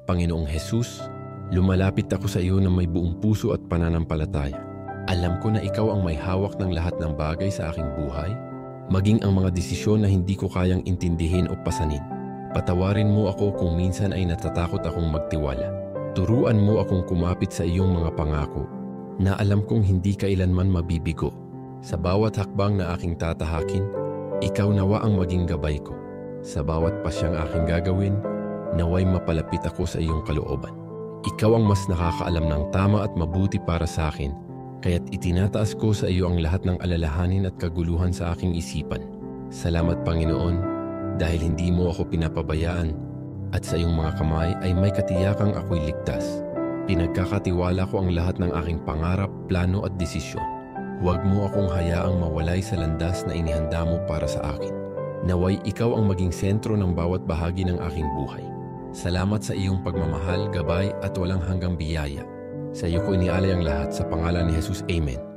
Panginoong Jesus, lumalapit ako sa iyo na may buong puso at pananampalataya. Alam ko na ikaw ang may hawak ng lahat ng bagay sa aking buhay, maging ang mga desisyon na hindi ko kayang intindihin o pasanin. Patawarin mo ako kung minsan ay natatakot akong magtiwala. Turuan mo akong kumapit sa iyong mga pangako na alam kong hindi kailanman mabibigo. Sa bawat hakbang na aking tatahakin, ikaw nawa ang maging gabay ko. Sa bawat pasyang aking gagawin, naway mapalapit ako sa iyong kalooban. Ikaw ang mas nakakaalam ng tama at mabuti para sa akin, kaya't itinataas ko sa iyo ang lahat ng alalahanin at kaguluhan sa aking isipan. Salamat Panginoon, dahil hindi mo ako pinapabayaan at sa iyong mga kamay ay may katiyakang ako'y ligtas. Pinagkakatiwala ko ang lahat ng aking pangarap, plano at desisyon. Huwag mo akong hayaang mawalay sa landas na inihanda mo para sa akin. Naway ikaw ang maging sentro ng bawat bahagi ng aking buhay. Salamat sa iyong pagmamahal, gabay at walang hanggang biyaya. Sa iyo ko inialay ang lahat sa pangalan ni Jesus. Amen.